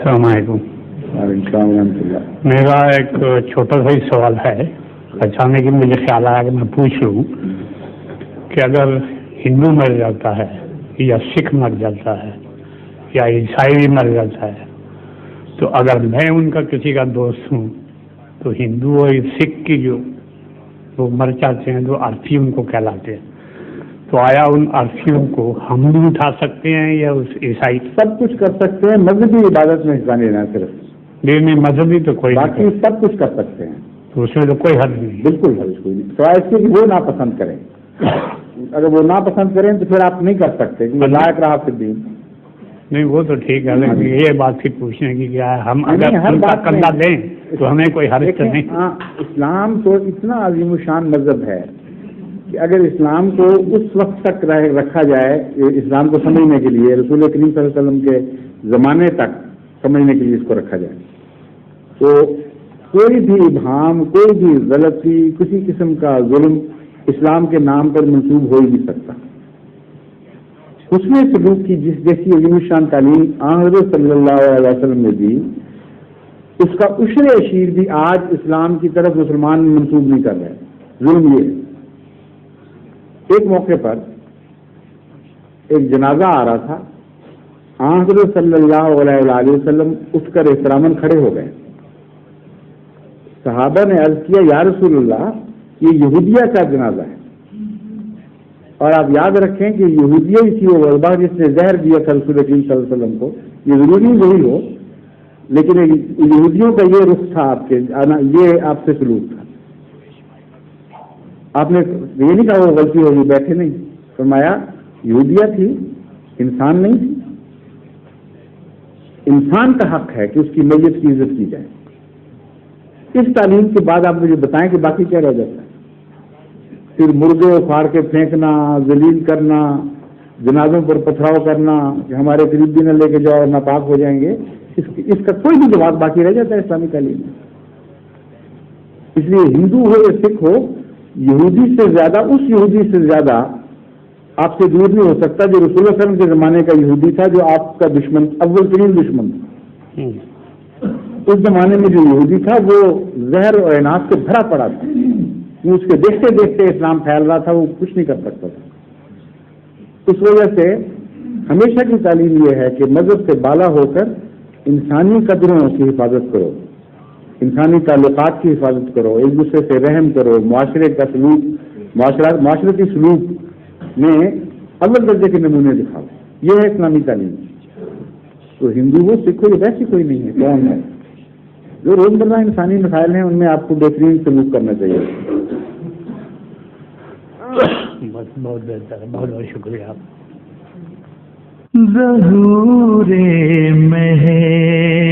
السلام علیکم. میرا ایک چھوٹا سا ہی سوال ہے. اچانک مجھے خیال آیا کہ میں پوچھ لوں کہ اگر ہندو مر جاتا ہے یا سکھ مر جاتا ہے یا عیسائی بھی مر جاتا ہے تو اگر میں ان کا کسی کا دوست ہوں تو ہندو اور سکھ کی جو وہ مر جاتے ہیں جو ارتھی ان کو کہلاتے ہیں تو آیا ان ارتھیوں کو ہم بھی اٹھا سکتے ہیں یا اس عیسائی؟ سب کچھ کر سکتے ہیں، مذہبی عبادت میں حصہ لینا صرف. نہیں مذہبی تو کوئی باقی سب کچھ کر سکتے ہیں، تو اس میں تو کوئی حد نہیں. بالکل حد کوئی نہیں، سوائے اس کے کہ وہ ناپسند کریں. اگر وہ ناپسند کریں تو پھر آپ نہیں کر سکتے کیونکہ لا اکراہ فی الدین. نہیں وہ تو ٹھیک ہے، لیکن یہ بات تھی پوچھنے کی کیا ہے ہم اگر ہر بات کندھا دیں تو ہمیں کوئی حرج تو نہیں. ہاں، اسلام تو اتنا عظیم الشان مذہب ہے کہ اگر اسلام کو اس وقت تک رکھا جائے، اسلام کو سمجھنے کے لیے رسول کریم صلی اللہ علیہ وسلم کے زمانے تک سمجھنے کے لیے اس کو رکھا جائے تو کوئی بھی ابہام، کوئی بھی غلطی، کسی قسم کا ظلم اسلام کے نام پر منسوب ہو ہی نہیں سکتا. حسن سلوک کی جیسی عظیم الشان تعلیم حضرت صلی اللہ علیہ وسلم نے دی، اس کا عشر اشیر بھی آج اسلام کی طرف مسلمان منسوب نہیں کر رہے. ظلم یہ ہے. ایک موقع پر ایک جنازہ آ رہا تھا، حضرت صلی اللہ علیہ وسلم اٹھ کر احتراماً کھڑے ہو گئے. صحابہ نے عرض کیا یا رسول اللہ یہ یہودیہ کا جنازہ ہے، اور آپ یاد رکھیں کہ یہودیہ ہی تھی وہ وبا جس نے زہر دیا تھا رسول کریم صلی اللہ علیہ وسلم کو. یہ ضروری وہی ہو، لیکن یہودیوں کا یہ رخ تھا، آپ کے یہ آپ سے سلوک تھا. آپ نے یہ نہیں کہا وہ غلطی ہوگی، بیٹھے نہیں، فرمایا یہودیہ تھی، انسان نہیں تھی. انسان کا حق ہے کہ اس کی میت کی عزت کی جائے. اس تعلیم کے بعد آپ مجھے بتائیں کہ باقی کیا رہ جاتا ہے؟ پھر مردے اکھاڑ کے پھینکنا، ذلیل کرنا، جنازوں پر پتھراؤ کرنا کہ ہمارے قریب بھی نہ لے کے جاؤ اور ناپاک ہو جائیں گے، اس کا کوئی بھی جواب باقی رہ جاتا ہے اسلامی تعلیم میں. اس لیے ہندو ہو یا سکھ ہو، یہودی سے زیادہ، اس یہودی سے زیادہ آپ سے دور نہیں ہو سکتا جو رسول اللہ صلی اللہ علیہ وسلم کے زمانے کا یہودی تھا، جو آپ کا دشمن، اول ترین دشمن تھا. اس زمانے میں جو یہودی تھا وہ زہر اور عناد سے بھرا پڑا تھا. وہ اس کے دیکھتے دیکھتے اسلام پھیل رہا تھا، وہ کچھ نہیں کر سکتا تھا. اس وجہ سے ہمیشہ کی تعلیم یہ ہے کہ مذہب سے بالا ہو کر انسانی قدروں کی حفاظت کرو، انسانی تعلقات کی حفاظت کرو، ایک دوسرے سے رحم کرو، معاشرے کا سلوک، معاشرتی سلوک میں اول درجے کے نمونے دکھاؤ. یہ ہے اسلامی تعلیم. تو ہندو ہو، سکھ ہو، ویسی کوئی نہیں ہے. کون ہے جو روزمرہ انسانی مسائل ہیں ان میں آپ کو بہترین سلوک کرنا چاہیے. بہت بہتر، بہت بہت شکریہ آپ. ظہور مہر